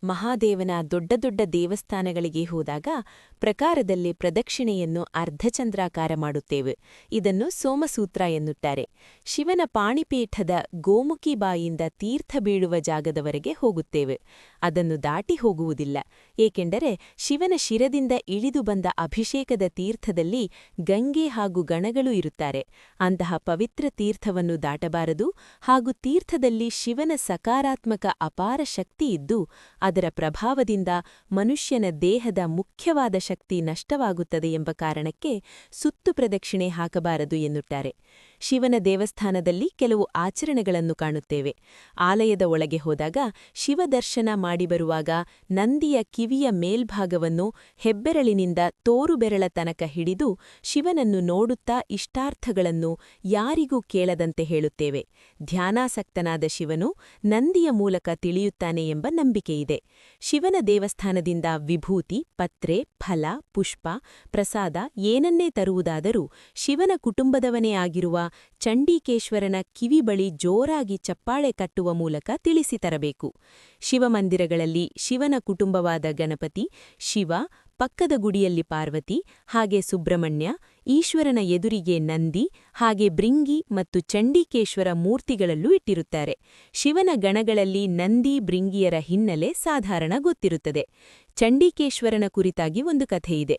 ಮಹಾದೇವನ ದೊಡ್ಡ ದೊಡ್ಡ ದೇವಸ್ಥಾನಗಳಿಗೆ ಹೋದಾಗ ಪ್ರಕಾರದಲ್ಲಿ ಪ್ರದಕ್ಷಿಣೆಯನ್ನು ಅರ್ಧಚಂದ್ರಾಕಾರ ಮಾಡುತ್ತೇವೆ. ಇದನ್ನು ಸೋಮಸೂತ್ರ ಎನ್ನುತ್ತಾರೆ. ಶಿವನ ಪಾಣಿಪೀಠದ ಗೋಮುಖಿ ಬಾಯಿಯಿಂದ ತೀರ್ಥ ಬೀಳುವ ಜಾಗದವರೆಗೆ ಹೋಗುತ್ತೇವೆ. ಅದನ್ನು ದಾಟಿ ಹೋಗುವುದಿಲ್ಲ, ಏಕೆಂದರೆ ಶಿವನ ಶಿರದಿಂದ ಇಳಿದು ಬಂದ ಅಭಿಷೇಕದ ತೀರ್ಥದಲ್ಲಿ ಗಂಗೆ ಹಾಗೂ ಗಣಗಳು ಇರುತ್ತಾರೆ. ಅಂತಹ ಪವಿತ್ರ ತೀರ್ಥವನ್ನು ದಾಟಬಾರದು, ಹಾಗೂ ತೀರ್ಥದಲ್ಲಿ ಶಿವನ ಸಕಾರಾತ್ಮಕ ಅಪಾರ ಶಕ್ತಿ ಇದ್ದು ಅದರ ಪ್ರಭಾವದಿಂದ ಮನುಷ್ಯನ ದೇಹದ ಮುಖ್ಯವಾದ ಶಕ್ತಿ ನಷ್ಟವಾಗುತ್ತದೆ ಎಂಬ ಕಾರಣಕ್ಕೆ ಸುತ್ತು ಪ್ರದಕ್ಷಿಣೆ ಹಾಕಬಾರದು ಎನ್ನುತ್ತಾರೆ. ಶಿವನ ದೇವಸ್ಥಾನದಲ್ಲಿ ಕೆಲವು ಆಚರಣೆಗಳನ್ನು ಕಾಣುತ್ತೇವೆ. ಆಲಯದ ಒಳಗೆ ಹೋದಾಗ ಶಿವದರ್ಶನ ಮಾಡಿ ಬರುವಾಗ ನಂದಿಯ ಕಿವಿಯ ಮೇಲ್ಭಾಗವನ್ನು ಹೆಬ್ಬೆರಳಿನಿಂದ ತೋರುಬೆರಳ ತನಕ ಹಿಡಿದು ಶಿವನನ್ನು ನೋಡುತ್ತಾ ಇಷ್ಟಾರ್ಥಗಳನ್ನು ಯಾರಿಗೂ ಕೇಳದಂತೆ ಹೇಳುತ್ತೇವೆ. ಧ್ಯಾನಾಸಕ್ತನಾದ ಶಿವನು ನಂದಿಯ ಮೂಲಕ ತಿಳಿಯುತ್ತಾನೆ ಎಂಬ ನಂಬಿಕೆಯಿದೆ. ಶಿವನ ದೇವಸ್ಥಾನದಿಂದ ವಿಭೂತಿ, ಪತ್ರೆ, ಫಲ, ಪುಷ್ಪ, ಪ್ರಸಾದ ಏನನ್ನೇ ತರುವುದಾದರೂ ಶಿವನ ಕುಟುಂಬದವನೇ ಆಗಿರುವ ಚಂಡೀಕೇಶ್ವರನ ಕಿವಿ ಬಳಿ ಜೋರಾಗಿ ಚಪ್ಪಾಳೆ ಕಟ್ಟುವ ಮೂಲಕ ತಿಳಿಸಿ ತರಬೇಕು. ಶಿವಮಂದಿರಗಳಲ್ಲಿ ಶಿವನ ಕುಟುಂಬವಾದ ಗಣಪತಿ, ಶಿವ, ಪಕ್ಕದ ಗುಡಿಯಲ್ಲಿ ಪಾರ್ವತಿ, ಹಾಗೆ ಸುಬ್ರಹ್ಮಣ್ಯ, ಈಶ್ವರನ ಎದುರಿಗೆ ನಂದಿ, ಹಾಗೆ ಭೃಂಗಿ ಮತ್ತು ಚಂಡೀಕೇಶ್ವರ ಮೂರ್ತಿಗಳಲ್ಲೂ ಇಟ್ಟಿರುತ್ತಾರೆ. ಶಿವನ ಗಣಗಳಲ್ಲಿ ನಂದಿ, ಭೃಂಗಿಯರ ಹಿನ್ನೆಲೆ ಸಾಧಾರಣ ಗೊತ್ತಿರುತ್ತದೆ. ಚಂಡೀಕೇಶ್ವರನ ಕುರಿತಾಗಿ ಒಂದು ಕಥೆಯಿದೆ.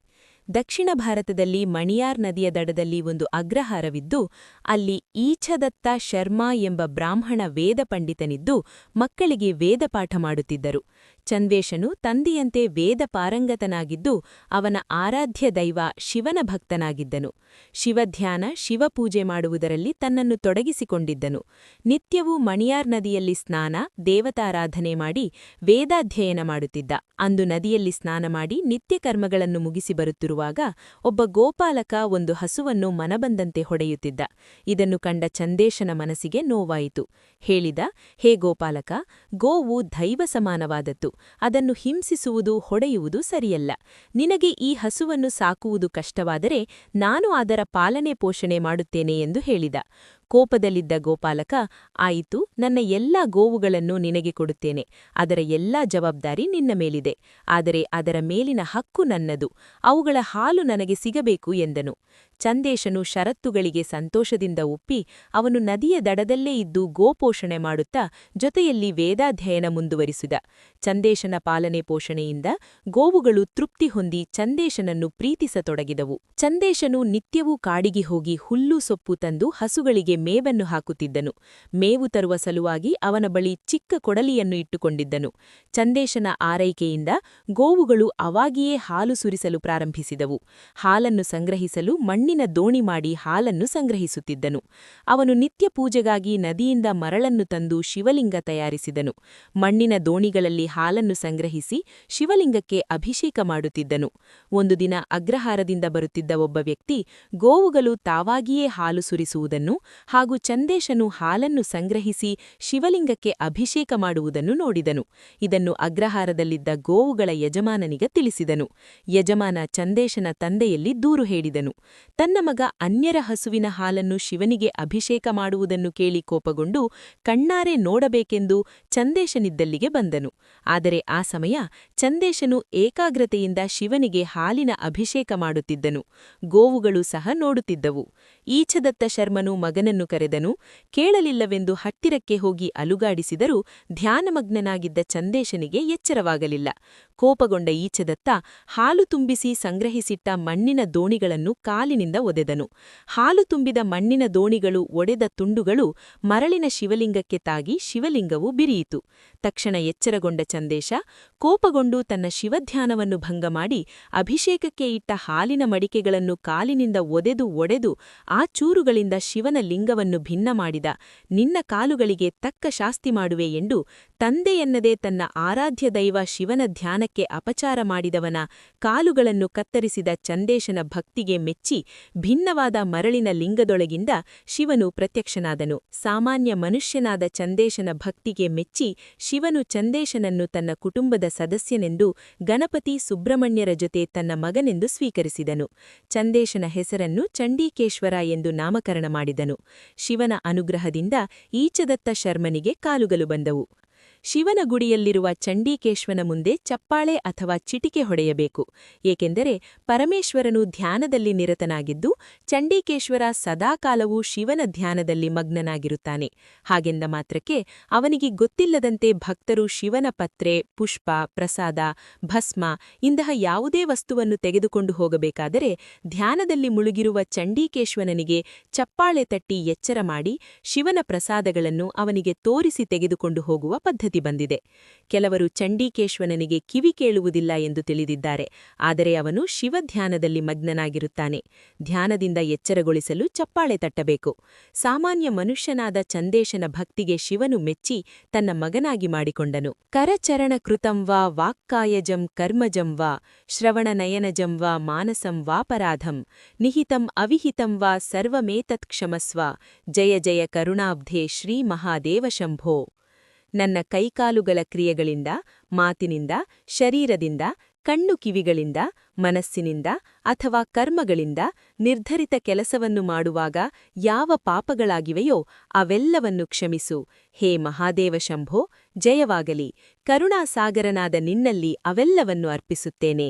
ದಕ್ಷಿಣ ಭಾರತದಲ್ಲಿ ಮಣಿಯಾರ್ ನದಿಯ ದಡದಲ್ಲಿ ಒಂದು ಅಗ್ರಹಾರವಿದ್ದು, ಅಲ್ಲಿ ಈಚ್ಛದತ್ತ ಶರ್ಮಾ ಎಂಬ ಬ್ರಾಹ್ಮಣ ವೇದ ಪಂಡಿತನಿದ್ದು ಮಕ್ಕಳಿಗೆ ವೇದಪಾಠ ಮಾಡುತ್ತಿದ್ದರು. ಚಂದೇಶನು ತಂದೆಯಂತೆ ವೇದ ಪಾರಂಗತನಾಗಿದ್ದು ಅವನ ಆರಾಧ್ಯ ದೈವ ಶಿವನ ಭಕ್ತನಾಗಿದ್ದನು. ಶಿವಧ್ಯಾನ, ಶಿವಪೂಜೆ ಮಾಡುವುದರಲ್ಲಿ ತನ್ನನ್ನು ತೊಡಗಿಸಿಕೊಂಡಿದ್ದನು. ನಿತ್ಯವೂ ಮಣಿಯಾರ್ ನದಿಯಲ್ಲಿ ಸ್ನಾನ, ದೇವತಾರಾಧನೆ ಮಾಡಿ ವೇದಾಧ್ಯಯನ ಮಾಡುತ್ತಿದ್ದ. ಅಂದು ನದಿಯಲ್ಲಿ ಸ್ನಾನ ಮಾಡಿ ನಿತ್ಯಕರ್ಮಗಳನ್ನು ಮುಗಿಸಿ ಬರುತ್ತಿರುವಾಗ ಒಬ್ಬ ಗೋಪಾಲಕ ಒಂದು ಹಸುವನ್ನು ಮನಬಂದಂತೆ ಹೊಡೆಯುತ್ತಿದ್ದ. ಇದನ್ನು ಕಂಡ ಚಂದೇಶನ ಮನಸ್ಸಿಗೆ ನೋವಾಯಿತು. ಹೇಳಿದ, ಹೇ ಗೋಪಾಲಕ, ಗೋವು ದೈವ ಸಮಾನವಾದದ್ದು. ಅದನ್ನು ಹಿಂಸಿಸುವುದು, ಹೊಡೆಯುವುದು ಸರಿಯಲ್ಲ. ನಿನಗೆ ಈ ಹಸುವನ್ನು ಸಾಕುವುದು ಕಷ್ಟವಾದರೆ ನಾನು ಅದರ ಪಾಲನೆ ಪೋಷಣೆ ಮಾಡುತ್ತೇನೆ ಎಂದು ಹೇಳಿದ. ಕೋಪದಲ್ಲಿದ್ದ ಗೋಪಾಲಕ, ಆಯಿತು, ನನ್ನ ಎಲ್ಲಾ ಗೋವುಗಳನ್ನು ನಿನಗೆ ಕೊಡುತ್ತೇನೆ. ಅದರ ಎಲ್ಲಾ ಜವಾಬ್ದಾರಿ ನಿನ್ನ ಮೇಲಿದೆ. ಆದರೆ ಅದರ ಮೇಲಿನ ಹಕ್ಕು ನನ್ನದು. ಅವುಗಳ ಹಾಲು ನನಗೆ ಸಿಗಬೇಕು ಎಂದನು. ಚಂದೇಶನು ಷರತ್ತುಗಳಿಗೆ ಸಂತೋಷದಿಂದ ಒಪ್ಪಿ ಅವನು ನದಿಯ ದಡದಲ್ಲೇ ಇದ್ದು ಗೋಪೋಷಣೆ ಮಾಡುತ್ತಾ ಜೊತೆಯಲ್ಲಿ ವೇದಾಧ್ಯಯನ ಮುಂದುವರಿಸಿದ. ಚಂದೇಶನ ಪಾಲನೆ ಪೋಷಣೆಯಿಂದ ಗೋವುಗಳು ತೃಪ್ತಿ ಹೊಂದಿ ಚಂದೇಶನನ್ನು ಪ್ರೀತಿಸತೊಡಗಿದವು. ಚಂದೇಶನು ನಿತ್ಯವೂ ಕಾಡಿಗೆ ಹೋಗಿ ಹುಲ್ಲು ಸೊಪ್ಪು ತಂದು ಹಸುಗಳಿಗೆ ಮೇವನ್ನು ಹಾಕುತ್ತಿದ್ದನು. ಮೇವು ತರುವ ಸಲುವಾಗಿ ಅವನ ಬಳಿ ಚಿಕ್ಕ ಕೊಡಲಿಯನ್ನು ಇಟ್ಟುಕೊಂಡಿದ್ದನು. ಚಂದೇಶನ ಆರೈಕೆಯಿಂದ ಗೋವುಗಳು ಅವಾಗಿಯೇ ಹಾಲು ಸುರಿಸಲು ಪ್ರಾರಂಭಿಸಿದವು. ಹಾಲನ್ನು ಸಂಗ್ರಹಿಸಲು ಮಣ್ಣಿನ ದೋಣಿ ಮಾಡಿ ಹಾಲನ್ನು ಸಂಗ್ರಹಿಸುತ್ತಿದ್ದನು. ಅವನು ನಿತ್ಯ ಪೂಜೆಗಾಗಿ ನದಿಯಿಂದ ಮರಳನ್ನು ತಂದು ಶಿವಲಿಂಗ ತಯಾರಿಸಿದನು. ಮಣ್ಣಿನ ದೋಣಿಗಳಲ್ಲಿ ಹಾಲನ್ನು ಸಂಗ್ರಹಿಸಿ ಶಿವಲಿಂಗಕ್ಕೆ ಅಭಿಷೇಕ ಮಾಡುತ್ತಿದ್ದನು. ಒಂದು ದಿನ ಅಗ್ರಹಾರದಿಂದ ಬರುತ್ತಿದ್ದ ಒಬ್ಬ ವ್ಯಕ್ತಿ ಗೋವುಗಳು ತಾವಾಗಿಯೇ ಹಾಲು ಸುರಿಸುವುದನ್ನು ಹಾಗೂ ಚಂದೇಶನು ಹಾಲನ್ನು ಸಂಗ್ರಹಿಸಿ ಶಿವಲಿಂಗಕ್ಕೆ ಅಭಿಷೇಕ ಮಾಡುವುದನ್ನು ನೋಡಿದನು. ಇದನ್ನು ಅಗ್ರಹಾರದಲ್ಲಿದ್ದ ಗೋವುಗಳ ಯಜಮಾನನಿಗೆ ತಿಳಿಸಿದನು. ಯಜಮಾನ ಚಂದೇಶನ ತಂದೆಯಲ್ಲಿ ದೂರು ಹೇಳಿದನು. ತನ್ನ ಮಗ ಅನ್ಯರ ಹಸುವಿನ ಹಾಲನ್ನು ಶಿವನಿಗೆ ಅಭಿಷೇಕ ಮಾಡುವುದನ್ನು ಕೇಳಿ ಕೋಪಗೊಂಡು ಕಣ್ಣಾರೆ ನೋಡಬೇಕೆಂದು ಚಂದೇಶನಿದ್ದಲ್ಲಿಗೆ ಬಂದನು. ಆದರೆ ಆ ಸಮಯ ಚಂದೇಶನು ಏಕಾಗ್ರತೆಯಿಂದ ಶಿವನಿಗೆ ಹಾಲಿನ ಅಭಿಷೇಕ ಮಾಡುತ್ತಿದ್ದನು. ಗೋವುಗಳು ಸಹ ನೋಡುತ್ತಿದ್ದವು. ಈಚ್ಛದತ್ತ ಶರ್ಮನು ಮಗನನ್ನು ಕರೆದನು. ಕೇಳಲಿಲ್ಲವೆಂದು ಹತ್ತಿರಕ್ಕೆ ಹೋಗಿ ಅಲುಗಾಡಿಸಿದರೂ ಧ್ಯಾನಮಗ್ನನಾಗಿದ್ದ ಚಂದೇಶನಿಗೆ ಎಚ್ಚರವಾಗಲಿಲ್ಲ. ಕೋಪಗೊಂಡ ಈಚ್ಛದತ್ತ ಹಾಲು ತುಂಬಿಸಿ ಸಂಗ್ರಹಿಸಿಟ್ಟ ಮಣ್ಣಿನ ದೋಣಿಗಳನ್ನು ಕಾಲಿನಿಂದ ಒದೆದನು. ಹಾಲು ತುಂಬಿದ ಮಣ್ಣಿನ ದೋಣಿಗಳು ಒಡೆದ ತುಂಡುಗಳು ಮರಳಿನ ಶಿವಲಿಂಗಕ್ಕೆ ತಾಗಿ ಶಿವಲಿಂಗವು ಬಿರಿಯಿತು. ತಕ್ಷಣ ಎಚ್ಚರಗೊಂಡ ಚಂದೇಶ ಕೋಪಗೊಂಡು ತನ್ನ ಶಿವಧ್ಯಾನವನ್ನು ಭಂಗ ಮಾಡಿ ಅಭಿಷೇಕಕ್ಕೆ ಇಟ್ಟ ಹಾಲಿನ ಮಡಿಕೆಗಳನ್ನು ಕಾಲಿನಿಂದ ಒಡೆದು ಆ ಚೂರುಗಳಿಂದ ಶಿವನ ಲಿಂಗವನ್ನು ಭಿನ್ನ ಮಾಡಿದ. ನಿನ್ನ ಕಾಲುಗಳಿಗೆ ತಕ್ಕ ಶಾಸ್ತಿ ಮಾಡುವೆ ಎಂದು ತಂದೆಯೆನ್ನದೇ ತನ್ನ ಆರಾಧ್ಯ ದೈವ ಶಿವನ ಧ್ಯಾನಕ್ಕೆ ಅಪಚಾರ ಮಾಡಿದವನ ಕಾಲುಗಳನ್ನು ಕತ್ತರಿಸಿದ ಚಂದೇಶನ ಭಕ್ತಿಗೆ ಮೆಚ್ಚಿ ಭಿನ್ನವಾದ ಮರಳಿನ ಲಿಂಗದೊಳಗಿಂದ ಶಿವನು ಪ್ರತ್ಯಕ್ಷನಾದನು. ಸಾಮಾನ್ಯ ಮನುಷ್ಯನಾದ ಚಂದೇಶನ ಭಕ್ತಿಗೆ ಮೆಚ್ಚಿ ಶಿವನು ಚಂದೇಶನನ್ನು ತನ್ನ ಕುಟುಂಬದ ಸದಸ್ಯನೆಂದು ಗಣಪತಿ, ಸುಬ್ರಹ್ಮಣ್ಯರ ಜೊತೆ ತನ್ನ ಮಗನೆಂದು ಸ್ವೀಕರಿಸಿದನು. ಚಂದೇಶನ ಹೆಸರನ್ನು ಚಂಡೀಕೇಶ್ವರ ಎಂದು ನಾಮಕರಣ ಮಾಡಿದನು. ಶಿವನ ಅನುಗ್ರಹದಿಂದ ಈಚ್ಛದತ್ತ ಶರ್ಮನಿಗೆ ಕಾಲುಗಳು ಬಂದವು. ಶಿವನ ಗುಡಿಯಲ್ಲಿರುವ ಚಂಡೀಕೇಶ್ವನ ಮುಂದೆ ಚಪ್ಪಾಳೆ ಅಥವಾ ಚಿಟಿಕೆ ಹೊಡೆಯಬೇಕು, ಏಕೆಂದರೆ ಪರಮೇಶ್ವರನು ಧ್ಯಾನದಲ್ಲಿ ನಿರತನಾಗಿದ್ದು ಚಂಡೀಕೇಶ್ವರ ಸದಾಕಾಲವೂ ಶಿವನ ಧ್ಯಾನದಲ್ಲಿ ಮಗ್ನನಾಗಿರುತ್ತಾನೆ. ಹಾಗೆಂದ ಮಾತ್ರಕ್ಕೆ ಅವನಿಗೆ ಗೊತ್ತಿಲ್ಲದಂತೆ ಭಕ್ತರು ಶಿವನ ಪತ್ರೆ, ಪುಷ್ಪ, ಪ್ರಸಾದ, ಭಸ್ಮ ಇಂತಹ ಯಾವುದೇ ವಸ್ತುವನ್ನು ತೆಗೆದುಕೊಂಡು ಹೋಗಬೇಕಾದರೆ ಧ್ಯಾನದಲ್ಲಿ ಮುಳುಗಿರುವ ಚಂಡೀಕೇಶ್ವರನಿಗೆ ಚಪ್ಪಾಳೆ ತಟ್ಟಿ ಎಚ್ಚರ ಮಾಡಿ ಶಿವನ ಪ್ರಸಾದಗಳನ್ನು ಅವನಿಗೆ ತೋರಿಸಿ ತೆಗೆದುಕೊಂಡು ಹೋಗುವ ಪದ್ಧತಿ ಬಂದಿದೆ. ಕೆಲವರು ಚಂಡೀಕೇಶ್ವರನಿಗೆ ಕಿವಿ ಕೇಳುವುದಿಲ್ಲ ಎಂದು ತಿಳಿದಿದ್ದಾರೆ, ಆದರೆ ಅವನು ಶಿವಧ್ಯಾನದಲ್ಲಿ ಮಗ್ನನಾಗಿರುತ್ತಾನೆ. ಧ್ಯಾನದಿಂದ ಎಚ್ಚರಗೊಳಿಸಲು ಚಪ್ಪಾಳೆ ತಟ್ಟಬೇಕು. ಸಾಮಾನ್ಯ ಮನುಷ್ಯನಾದ ಚಂದೇಶನ ಭಕ್ತಿಗೆ ಶಿವನು ಮೆಚ್ಚಿ ತನ್ನ ಮಗನಾಗಿ ಮಾಡಿಕೊಂಡನು. ಕರಚರಣ ಕೃತಂ ವಾ ವಾಕ್ಕಾಯಜಂ ಕರ್ಮಜಂ ವಾ ಶ್ರವಣನಯನಜಂ ವಾ ಮಾನಸಂ ವಾಪರಾಧಂ ನಿಹಿತಂ ಅವಿಹಿತಂ ವಾ ಸರ್ವಮೇತತ್ ಕ್ಷಮಸ್ವ ಜಯ ಜಯ ಕರುಣಾಬ್ಧೆ ಶ್ರೀ ಮಹಾದೇವ ಶಂಭೋ. ನನ್ನ ಕೈಕಾಲುಗಳ ಕ್ರಿಯೆಗಳಿಂದ, ಮಾತಿನಿಂದ, ಶರೀರದಿಂದ, ಕಣ್ಣು ಕಿವಿಗಳಿಂದ, ಮನಸ್ಸಿನಿಂದ ಅಥವಾ ಕರ್ಮಗಳಿಂದ ನಿರ್ಧರಿತ ಕೆಲಸವನ್ನು ಮಾಡುವಾಗ ಯಾವ ಪಾಪಗಳಾಗಿವೆಯೋ ಅವೆಲ್ಲವನ್ನು ಕ್ಷಮಿಸು. ಹೇ ಮಹಾದೇವ ಶಂಭೋ, ಜಯವಾಗಲಿ. ಕರುಣಾಸಾಗರನಾದ ನಿನ್ನಲ್ಲಿ ಅವೆಲ್ಲವನ್ನು ಅರ್ಪಿಸುತ್ತೇನೆ.